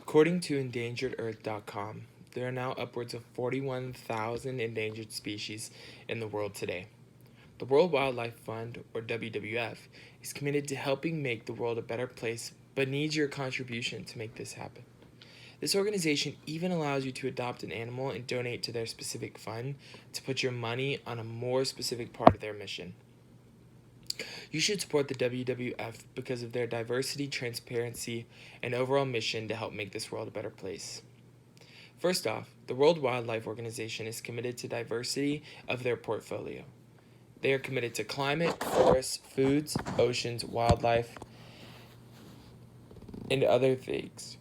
According to EndangeredEarth.com, there are now upwards of 41,000 endangered species in the world today. The World Wildlife Fund, or WWF, is committed to helping make the world a better place, but needs your contribution to make this happen. This organization even allows you to adopt an animal and donate to their specific fund to put your money on a more specific part of their mission. You should support the WWF because of their diversity, transparency, and overall mission to help make this world a better place. First off, the World Wildlife Organization is committed to diversity of their portfolio. They are committed to climate, forests, foods, oceans, wildlife, and other things.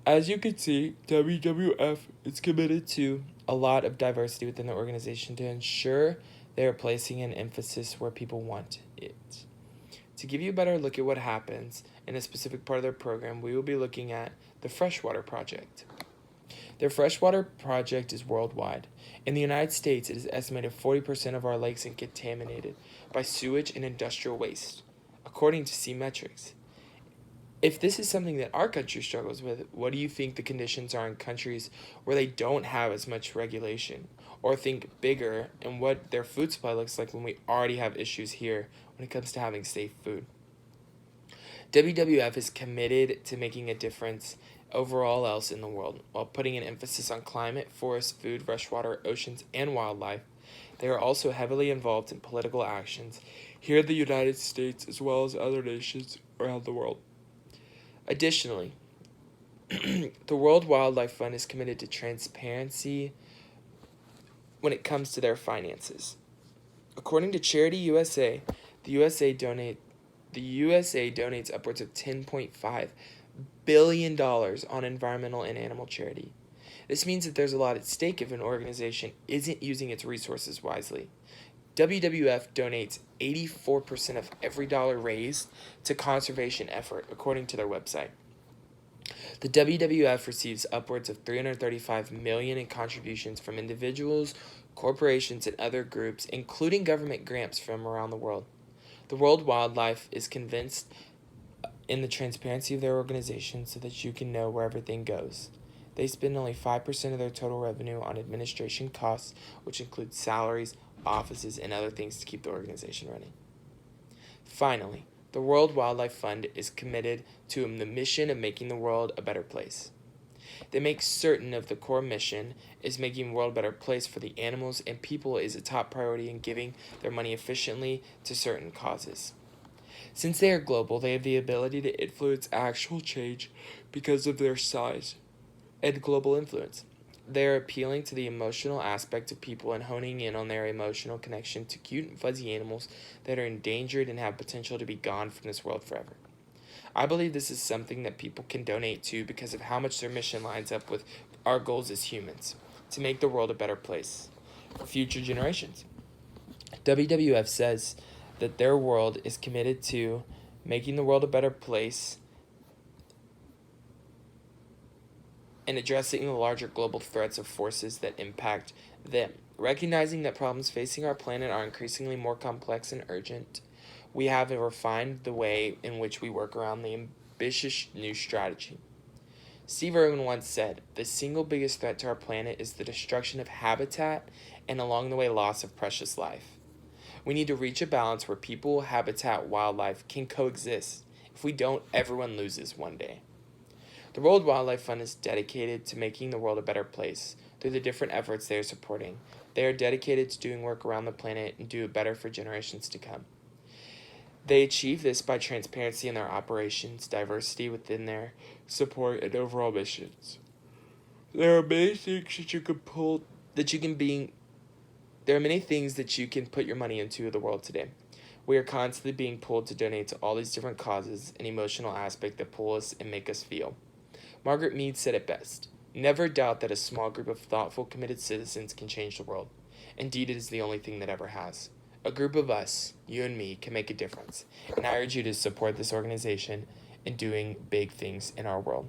As you can see, WWF is committed to a lot of diversity within the organization to ensure they are placing an emphasis where people want it. To give you a better look at what happens in a specific part of their program, we will be looking at the Freshwater Project. Their freshwater project is worldwide. In the United States, it is estimated 40% of our lakes are contaminated by sewage and industrial waste, according to Seametrics. If this is something that our country struggles with, what do you think the conditions are in countries where they don't have as much regulation? Or think bigger and what their food supply looks like when we already have issues here when it comes to having safe food. WWF is committed to making a difference overall else in the world, while putting an emphasis on climate, forests, food, freshwater, oceans, and wildlife. They are also heavily involved in political actions here in the United States as well as other nations around the world. Additionally, the World Wildlife Fund is committed to transparency when it comes to their finances. According to Charity USA, the USA donates upwards of $10.5 billion on environmental and animal charity. This means that there's a lot at stake if an organization isn't using its resources wisely. WWF donates 84% of every dollar raised to conservation effort, according to their website. The WWF receives upwards of $335 million in contributions from individuals, corporations, and other groups, including government grants from around the world. The World Wildlife is convinced in the transparency of their organization so that you can know where everything goes. They spend only 5% of their total revenue on administration costs, which includes salaries, offices, and other things to keep the organization running. Finally, the World Wildlife Fund is committed to the mission of making the world a better place. They make certain of the core mission is making the world a better place for the animals and people is a top priority in giving their money efficiently to certain causes. Since they are global, they have the ability to influence actual change because of their size and global influence. They are appealing to the emotional aspect of people and honing in on their emotional connection to cute and fuzzy animals that are endangered and have potential to be gone from this world forever. I believe this is something that people can donate to because of how much their mission lines up with our goals as humans, to make the world a better place for future generations. WWF says that their world is committed to making the world a better place and addressing the larger global threats of forces that impact them. Recognizing that problems facing our planet are increasingly more complex and urgent, we have refined the way in which we work around the ambitious new strategy. Steve Irwin once said, "The single biggest threat to our planet is the destruction of habitat and along the way loss of precious life." We need to reach a balance where people, habitat, wildlife can coexist. If we don't, everyone loses one day. The World Wildlife Fund is dedicated to making the world a better place through the different efforts they are supporting. They are dedicated to doing work around the planet and do it better for generations to come. They achieve this by transparency in their operations, diversity within their support, and overall missions. There are many things that you can put your money into the world today. We are constantly being pulled to donate to all these different causes and emotional aspects that pull us and make us feel. Margaret Mead said it best, "Never doubt that a small group of thoughtful, committed citizens can change the world. Indeed, it is the only thing that ever has. A group of us, you and me, can make a difference, and I urge you to support this organization in doing big things in our world."